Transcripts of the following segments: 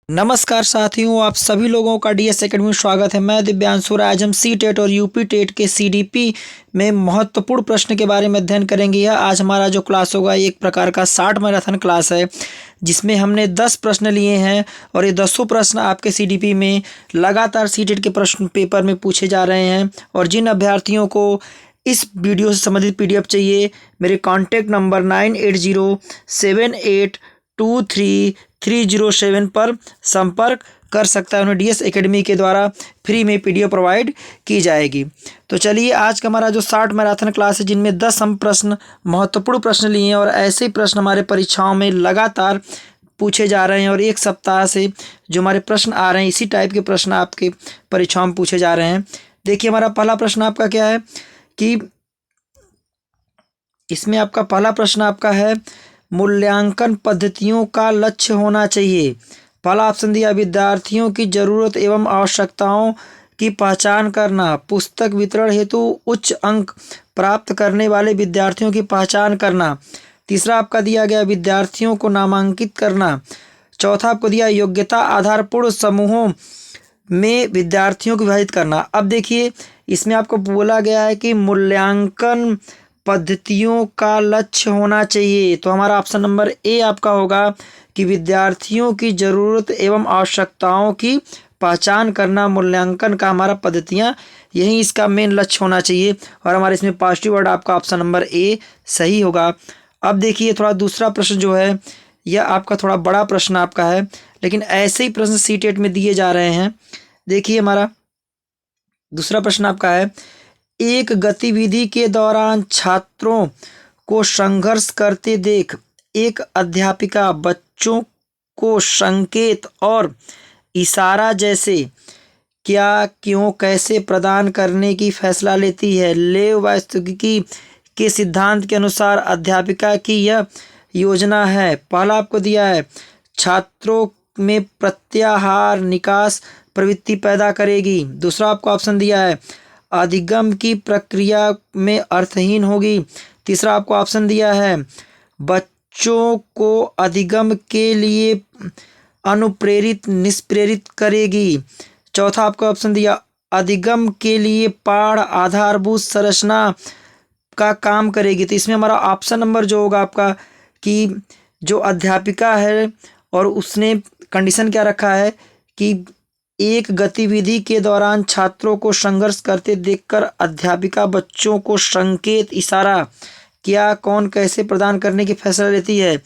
नमस्कार साथियों, आप सभी लोगों का डीएस एकेडमी में स्वागत है। मैं दिव्यांशु राय। आज हम सी टेट और यूपी टेट के सीडीपी में महत्वपूर्ण प्रश्न के बारे में अध्ययन करेंगे। यह आज हमारा जो क्लास होगा एक प्रकार का 60 मैराथन क्लास है, जिसमें हमने 10 प्रश्न लिए हैं और ये 10 प्रश्न आपके सीडीपी में लगातार सी टेट के प्रश्न पेपर में पूछे जा रहे हैं। और जिन अभ्यर्थियों को इस वीडियो से संबंधित पीडीएफ चाहिए, मेरे कॉन्टैक्ट नंबर 9807823307 पर संपर्क कर सकता है। उन्हें डीएस एकेडमी के द्वारा फ्री में पीडीएफ प्रोवाइड की जाएगी। तो चलिए, आज का हमारा जो 60 मैराथन क्लास है, जिनमें 10 हम प्रश्न महत्वपूर्ण प्रश्न लिए हैं और ऐसे ही प्रश्न हमारे परीक्षाओं में लगातार पूछे जा रहे हैं। और एक सप्ताह से जो हमारे प्रश्न आ रहे हैं, इसी टाइप के प्रश्न आपके परीक्षाओं में पूछे जा रहे हैं। देखिए, हमारा पहला प्रश्न आपका क्या है कि इसमें आपका पहला प्रश्न आपका है, मूल्यांकन पद्धतियों का लक्ष्य होना चाहिए। पहला ऑप्शन दिया, विद्यार्थियों की जरूरत एवं आवश्यकताओं की पहचान करना, पुस्तक वितरण हेतु उच्च अंक प्राप्त करने वाले विद्यार्थियों की पहचान करना। तीसरा आपका दिया गया, विद्यार्थियों को नामांकित करना। चौथा आपको दिया, योग्यता आधारपूर्ण समूहों में विद्यार्थियों को विभाजित करना। अब देखिए, इसमें आपको बोला गया है कि मूल्यांकन पद्धतियों का लक्ष्य होना चाहिए, तो हमारा ऑप्शन नंबर ए आपका होगा कि विद्यार्थियों की ज़रूरत एवं आवश्यकताओं की पहचान करना मूल्यांकन का हमारा पद्धतियाँ, यही इसका मेन लक्ष्य होना चाहिए। और हमारे इसमें पॉजिटिव वर्ड आपका ऑप्शन नंबर ए सही होगा। अब देखिए, थोड़ा दूसरा प्रश्न जो है, यह आपका थोड़ा बड़ा प्रश्न आपका है, लेकिन ऐसे ही प्रश्न सी टेट में दिए जा रहे हैं। देखिए, हमारा दूसरा प्रश्न आपका है, एक गतिविधि के दौरान छात्रों को संघर्ष करते देख एक अध्यापिका बच्चों को संकेत और इशारा जैसे क्या, क्यों, कैसे प्रदान करने की फैसला लेती है। लेव वास्तुकी के सिद्धांत के अनुसार अध्यापिका की यह योजना है। पहला आपको दिया है, छात्रों में प्रत्याहार निकास प्रवृत्ति पैदा करेगी। दूसरा आपको ऑप्शन दिया है, अधिगम की प्रक्रिया में अर्थहीन होगी। तीसरा आपको ऑप्शन दिया है, बच्चों को अधिगम के लिए अनुप्रेरित निष्प्रेरित करेगी। चौथा आपको ऑप्शन दिया, अधिगम के लिए पाठ आधारभूत संरचना का काम करेगी। तो इसमें हमारा ऑप्शन नंबर जो होगा आपका कि जो अध्यापिका है और उसने कंडीशन क्या रखा है कि एक गतिविधि के दौरान छात्रों को संघर्ष करते देखकर अध्यापिका बच्चों को संकेत, इशारा, क्या, कौन, कैसे प्रदान करने की फैसला लेती है।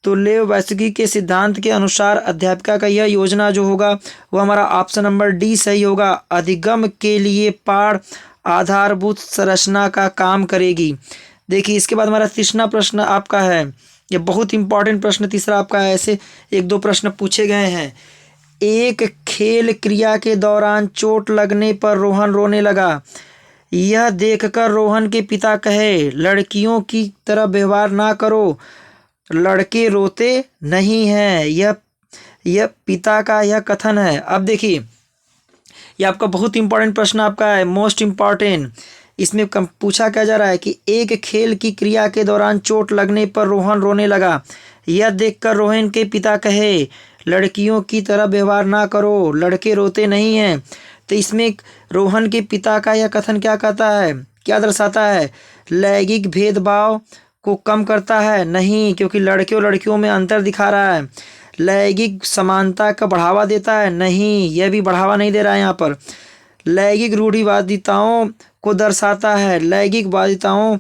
तो लेव वास्तुकी के सिद्धांत के अनुसार अध्यापिका का यह योजना जो होगा वो हमारा ऑप्शन नंबर डी सही होगा, अधिगम के लिए पाठ आधारभूत संरचना का काम करेगी। देखिए, इसके बाद हमारा तीसरा प्रश्न आपका है, ये बहुत इंपॉर्टेंट प्रश्न तीसरा आपका है। ऐसे एक दो प्रश्न पूछे गए हैं। एक खेल क्रिया के दौरान चोट लगने पर रोहन रोने लगा। यह देखकर रोहन के पिता कहे, लड़कियों की तरह व्यवहार ना करो, लड़के रोते नहीं हैं। यह पिता का यह कथन है। अब देखिए, यह आपका बहुत इंपॉर्टेंट प्रश्न आपका है, मोस्ट इम्पॉर्टेंट। इसमें पूछा क्या जा रहा है कि एक खेल की क्रिया के दौरान चोट लगने पर रोहन रोने लगा। यह देखकर रोहन के पिता कहे, लड़कियों की तरह व्यवहार ना करो, लड़के रोते नहीं हैं। तो इसमें रोहन के पिता का यह कथन क्या कहता है, क्या दर्शाता है? लैंगिक भेदभाव को कम करता है? नहीं, क्योंकि लड़के और लड़कियों में अंतर दिखा रहा है। लैंगिक समानता का बढ़ावा देता है? नहीं, यह भी बढ़ावा नहीं दे रहा है यहाँ पर। लैंगिक रूढ़िवादिताओं को दर्शाता है? लैंगिक वादिताओं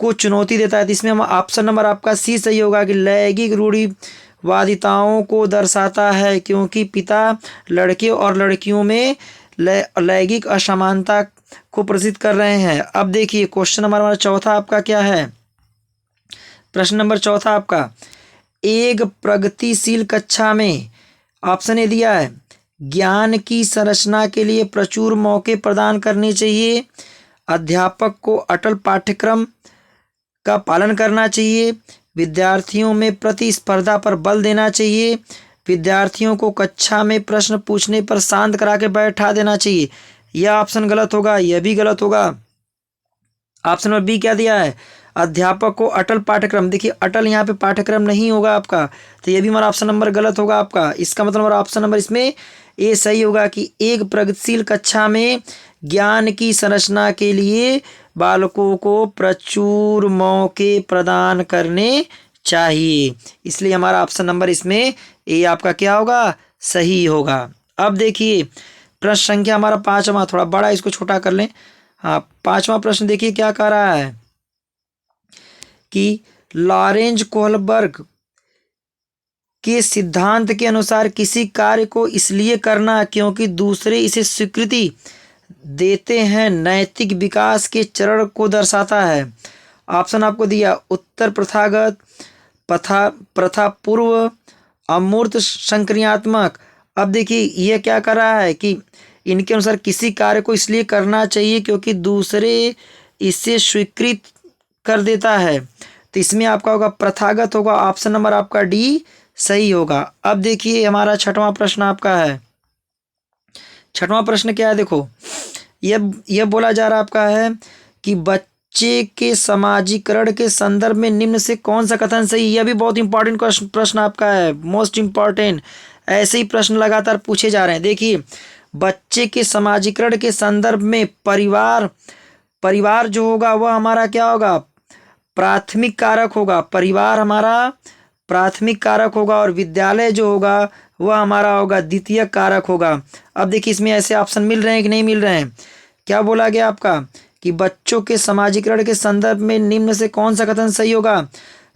को चुनौती देता है। तो इसमें हम ऑप्शन नंबर आपका सी सही होगा कि लैंगिक रूढ़िवादिताओं को दर्शाता है, क्योंकि पिता लड़के और लड़कियों में लैंगिक असमानता को प्रदर्शित कर रहे हैं। अब देखिए, क्वेश्चन नंबर हमारा चौथा आपका क्या है, प्रश्न नंबर चौथा आपका, एक प्रगतिशील कक्षा में ऑप्शन ए दिया है, ज्ञान की संरचना के लिए प्रचुर मौके प्रदान करने चाहिए, अध्यापक को अटल पाठ्यक्रम का पालन करना चाहिए, विद्यार्थियों में प्रतिस्पर्धा पर बल देना चाहिए, विद्यार्थियों को कक्षा में प्रश्न पूछने पर शांत करा के बैठा देना चाहिए। यह ऑप्शन गलत होगा, यह भी गलत होगा। ऑप्शन नंबर बी क्या दिया है, अध्यापक को अटल पाठ्यक्रम, देखिए अटल यहाँ पे पाठ्यक्रम नहीं होगा आपका, तो ये भी हमारा ऑप्शन नंबर गलत होगा आपका। इसका मतलब हमारा ऑप्शन नंबर इसमें ए सही होगा कि एक प्रगतिशील कक्षा में ज्ञान की संरचना के लिए बालकों को प्रचुर मौके प्रदान करने चाहिए। इसलिए हमारा ऑप्शन नंबर इसमें ए आपका क्या होगा, सही होगा। अब देखिए प्रश्न संख्या हमारा 5वां, थोड़ा बड़ा इसको छोटा कर लें। हाँ 5वां प्रश्न देखिए क्या कह रहा है कि लॉरेंज कोहलबर्ग के सिद्धांत के अनुसार किसी कार्य को इसलिए करना क्योंकि दूसरे इसे स्वीकृति देते हैं नैतिक विकास के चरण को दर्शाता है। ऑप्शन आपको दिया उत्तर प्रथागत, प्रथा पूर्व, अमूर्त, संक्रियात्मक। अब देखिए ये क्या कर रहा है कि इनके अनुसार किसी कार्य को इसलिए करना चाहिए क्योंकि दूसरे इसे स्वीकृत कर देता है, तो इसमें आपका होगा प्रथागत होगा, ऑप्शन नंबर आपका डी सही होगा। अब देखिए हमारा 6वां प्रश्न आपका है। 6वां प्रश्न क्या है, देखो यह बोला जा रहा आपका है कि बच्चे के समाजीकरण के संदर्भ में निम्न से कौन सा कथन सही। यह भी बहुत इंपॉर्टेंट प्रश्न आपका है, मोस्ट इंपॉर्टेंट। ऐसे ही प्रश्न लगातार पूछे जा रहे हैं। देखिए बच्चे के समाजीकरण के संदर्भ में परिवार जो होगा वह हमारा क्या होगा, प्राथमिक कारक होगा। परिवार हमारा प्राथमिक कारक होगा और विद्यालय जो होगा वह हमारा होगा द्वितीय कारक होगा। अब देखिए इसमें ऐसे ऑप्शन मिल रहे हैं कि नहीं मिल रहे हैं। क्या बोला गया आपका कि बच्चों के समाजीकरण के संदर्भ में निम्न से कौन सा कथन सही होगा,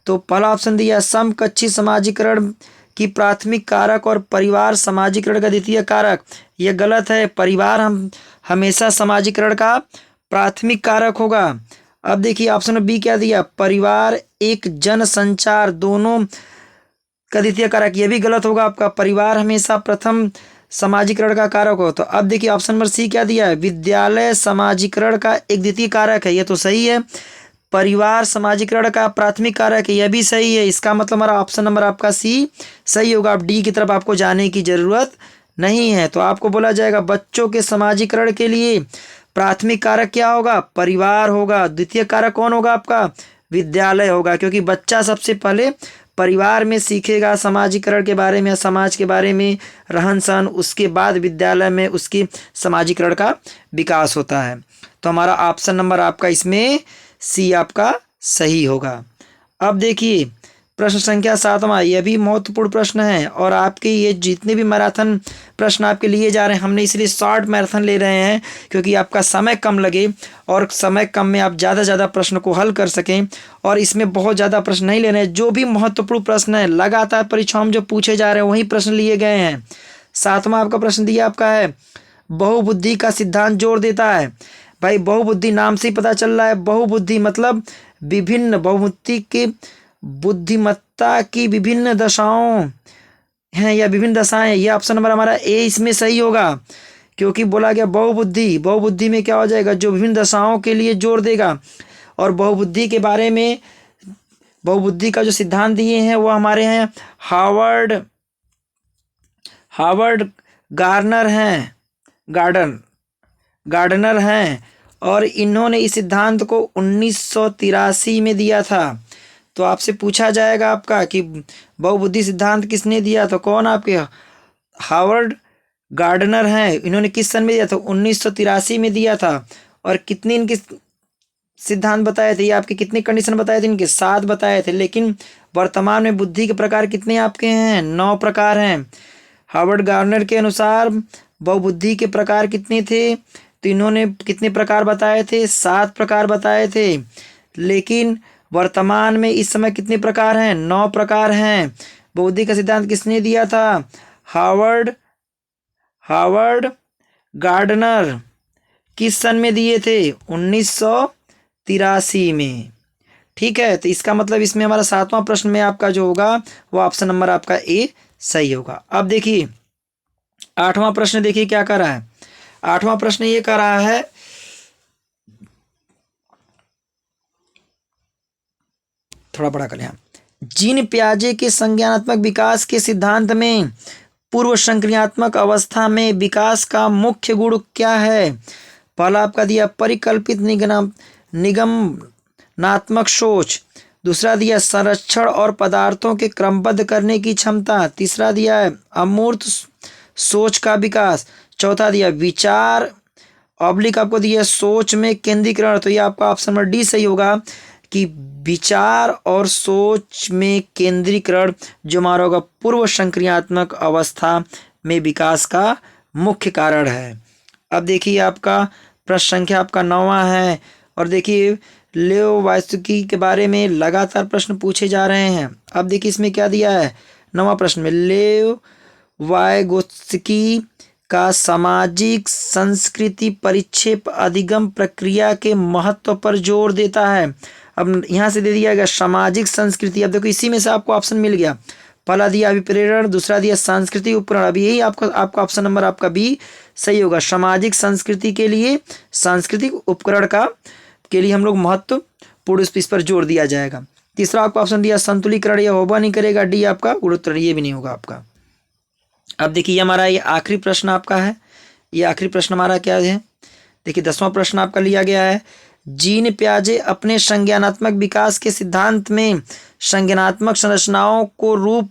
तो पहला ऑप्शन दिया समकक्षी समाजीकरण की प्राथमिक कारक और परिवार समाजीकरण का द्वितीय कारक। यह गलत है, परिवार हम हमेशा समाजीकरण का प्राथमिक कारक होगा। अब देखिए ऑप्शन बी क्या दिया, परिवार एक जन संचार दोनों का द्वितीय कारक। यह भी गलत होगा आपका, परिवार हमेशा प्रथम समाजीकरण का कारक हो। तो अब देखिए ऑप्शन नंबर सी क्या दिया है, विद्यालय समाजीकरण का एक द्वितीय कारक है, यह तो सही है। परिवार समाजीकरण का प्राथमिक कारक है, यह भी सही है। इसका मतलब हमारा ऑप्शन नंबर आपका सी सही होगा। अब डी की तरफ आपको जाने की जरूरत नहीं है। तो आपको बोला जाएगा बच्चों के समाजीकरण के लिए प्राथमिक कारक क्या होगा, परिवार होगा। द्वितीय कारक कौन होगा आपका, विद्यालय होगा, क्योंकि बच्चा सबसे पहले परिवार में सीखेगा समाजीकरण के बारे में, समाज के बारे में, रहन सहन, उसके बाद विद्यालय में उसकी समाजीकरण का विकास होता है। तो हमारा ऑप्शन नंबर आपका इसमें सी आपका सही होगा। अब देखिए प्रश्न संख्या 7वां, यह भी महत्वपूर्ण प्रश्न है और आपके ये जितने भी मैराथन प्रश्न आपके लिए जा रहे हैं, हमने इसलिए शॉर्ट मैराथन ले रहे हैं क्योंकि आपका समय कम लगे और समय कम में आप ज़्यादा ज़्यादा प्रश्न को हल कर सकें। और इसमें बहुत ज़्यादा प्रश्न नहीं ले रहे हैं, जो भी महत्वपूर्ण प्रश्न है लगातार परीक्षाओं में जो पूछे जा रहे हैं वही प्रश्न लिए गए हैं। 7वां आपका प्रश्न दिया आपका है, बहुबुद्धि का सिद्धांत जोर देता है। भाई बहुबुद्धि नाम से ही पता चल रहा है, बहुबुद्धि मतलब विभिन्न, बहुबुद्धि के बुद्धिमत्ता की विभिन्न दशाओं हैं या विभिन्न दशाएं। यह ऑप्शन नंबर हमारा ए इसमें सही होगा, क्योंकि बोला गया बहुबुद्धि, बहुबुद्धि में क्या हो जाएगा, जो विभिन्न दशाओं के लिए जोर देगा। और बहुबुद्धि के बारे में, बहुबुद्धि का जो सिद्धांत दिए हैं वो हमारे हैं हावर्ड गार्डनर हैं और इन्होंने इस सिद्धांत को 1983 में दिया था। तो आपसे पूछा जाएगा आपका कि बहुबुद्धि सिद्धांत किसने दिया, तो कौन आपके हावर्ड गार्डनर हैं। इन्होंने किस सन में दिया था, 1983 में दिया था। और कितने इनके सिद्धांत बताए थे, ये आपके कितने कंडीशन बताए थे, इनके 7 बताए थे। लेकिन वर्तमान में बुद्धि के प्रकार कितने आपके हैं, 9 प्रकार हैं। हावर्ड गार्डनर के अनुसार बहुबुद्धि के प्रकार कितने थे, तो इन्होंने कितने प्रकार बताए थे, 7 प्रकार बताए थे। लेकिन वर्तमान में इस समय कितने प्रकार हैं, 9 प्रकार हैं। बहुबुद्धि का सिद्धांत किसने दिया था, हावर्ड गार्डनर। किस सन में दिए थे, 1983 में। ठीक है, तो इसका मतलब इसमें हमारा 7वां प्रश्न में आपका जो होगा वो ऑप्शन नंबर आपका ए सही होगा। अब देखिए 8वां प्रश्न देखिए क्या कर रहा है। 8वां प्रश्न ये कर रहा है, थोड़ा बड़ा कर यहाँ, जीन पियाजे के संज्ञानात्मक विकास के सिद्धांत में पूर्व संक्रियात्मक अवस्था में विकास का मुख्य गुण क्या है। पहला आपका दिया परिकल्पित कल्पनात्मक सोच। दूसरा दिया संरक्षण और पदार्थों के क्रमबद्ध करने की क्षमता। तीसरा दिया है अमूर्त सोच का विकास। चौथा दिया विचार ऑब्लिक आपको दिया सोच में केंद्रीकरण। तो ये आपका ऑप्शन नंबर डी सही होगा कि विचार और सोच में केंद्रीकरण जो हमारा होगा पूर्व संक्रियात्मक अवस्था में विकास का मुख्य कारण है। अब देखिए आपका प्रश्न संख्या आपका 9वां है और देखिए लेओ वायस्की के बारे में लगातार प्रश्न पूछे जा रहे हैं। अब देखिए इसमें क्या दिया है 9वां प्रश्न में लेओ वायगोत्स्की का सामाजिक संस्कृति परिक्षेप अधिगम प्रक्रिया के महत्व पर जोर देता है। अब यहाँ से दे दिया गया सामाजिक संस्कृति। अब देखो इसी में से आपको ऑप्शन मिल गया। पहला दिया अभिप्रेरण, दूसरा दिया सांस्कृतिक उपकरण। अभी यही आपका ऑप्शन नंबर आपका बी सही होगा। सामाजिक संस्कृति के लिए सांस्कृतिक उपकरण के लिए हम लोग महत्वपूर्ण इस पर जोर दिया जाएगा। तीसरा आपका ऑप्शन दिया संतुलीकरण, यह होगा नहीं करेगा। डी आपका गुणोत्तर, ये भी नहीं होगा आपका। अब देखिए हमारा ये आखिरी प्रश्न आपका है। ये आखिरी प्रश्न हमारा क्या है, देखिए 10वां प्रश्न आपका लिया गया है। जीन पियाजे अपने संज्ञानात्मक विकास के सिद्धांत में संज्ञानात्मक संरचनाओं को रूप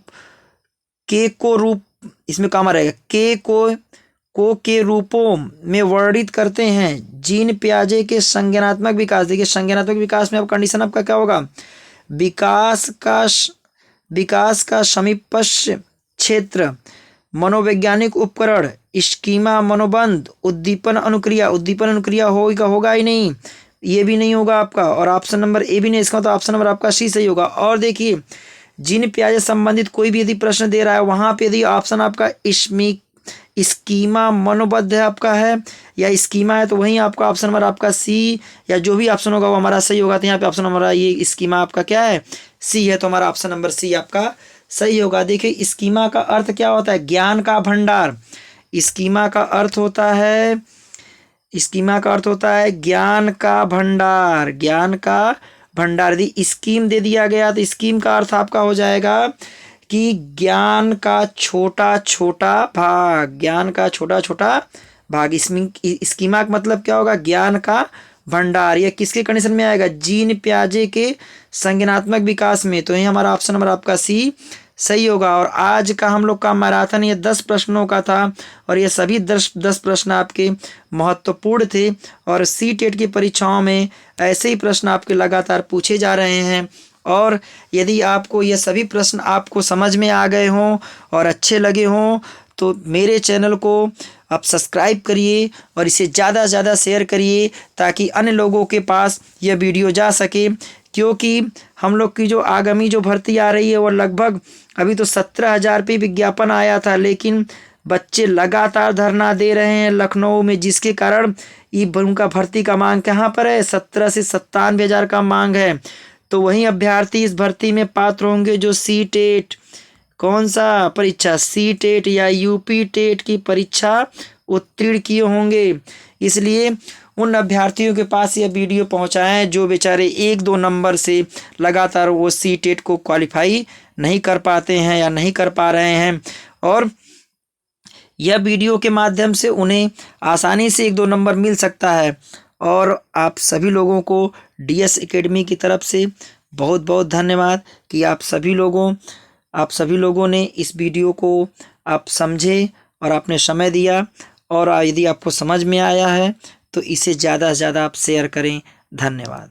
इसमें काम रहेगा के रूपों में वर्णित करते हैं। जीन पियाजे के संज्ञानात्मक विकास, देखिए संज्ञानात्मक विकास में अब कंडीशन आपका क्या होगा, विकास का समीपस्थ क्षेत्र, मनोवैज्ञानिक उपकरण, स्कीमा, मनोबंध, उद्दीपन अनुक्रिया होगा ही नहीं, ये भी नहीं होगा आपका। और ऑप्शन नंबर ए भी नहीं, इसका मतलब ऑप्शन नंबर आपका सी सही होगा। और देखिए जीन पियाजे संबंधित कोई भी यदि प्रश्न दे रहा है वहां पे यदि ऑप्शन आपका स्कीमा मनोबद्ध है आपका है या स्कीमा है तो वहीं आपका ऑप्शन नंबर आपका सी या जो भी ऑप्शन होगा वो हमारा सही होगा। तो यहाँ पे ऑप्शन नंबर ये स्कीमा आपका क्या है, सी है। तो हमारा ऑप्शन नंबर सी आपका सही होगा। देखिए स्कीमा का अर्थ क्या होता है, ज्ञान का भंडार। स्कीमा का अर्थ होता है ज्ञान का भंडार। यदि स्कीम दे दिया गया तो स्कीम का अर्थ आपका हो जाएगा कि ज्ञान का छोटा छोटा भाग। इसमें स्कीमा का मतलब क्या होगा, ज्ञान का भंडार। यह किसके कंडीशन में आएगा, जीन पियाजे के संज्ञानात्मक विकास में। तो यही हमारा ऑप्शन नंबर आपका सी सही होगा। और आज का हम लोग का मैराथन ये 10 प्रश्नों का था और ये सभी 10 प्रश्न आपके महत्वपूर्ण थे। और सी-टेट की परीक्षाओं में ऐसे ही प्रश्न आपके लगातार पूछे जा रहे हैं। और यदि आपको ये सभी प्रश्न आपको समझ में आ गए हों और अच्छे लगे हों तो मेरे चैनल को आप सब्सक्राइब करिए और इसे ज़्यादा से ज़्यादा शेयर करिए ताकि अन्य लोगों के पास यह वीडियो जा सके। क्योंकि हम लोग की जो आगामी जो भर्ती आ रही है वो लगभग अभी तो 17,000 पे विज्ञापन आया था, लेकिन बच्चे लगातार धरना दे रहे हैं लखनऊ में, जिसके कारण उनका भर्ती का मांग कहाँ पर है, 17 से 97,000 का मांग है। तो वहीं अभ्यर्थी इस भर्ती में पात्र होंगे जो सी-टेट, कौन सा परीक्षा, सी-टेट या यूपी-टेट की परीक्षा उत्तीर्ण किए होंगे। इसलिए उन अभ्यर्थियों के पास यह वीडियो पहुंचाएं जो बेचारे 1-2 नंबर से लगातार वो सी-टेट को क्वालिफाई नहीं कर पाते हैं या नहीं कर पा रहे हैं। और यह वीडियो के माध्यम से उन्हें आसानी से 1-2 नंबर मिल सकता है। और आप सभी लोगों को DS एकेडमी की तरफ से बहुत बहुत धन्यवाद कि आप सभी लोगों ने इस वीडियो को आप समझे और आपने समय दिया। और यदि आपको समझ में आया है तो इसे ज़्यादा से ज़्यादा आप शेयर करें। धन्यवाद।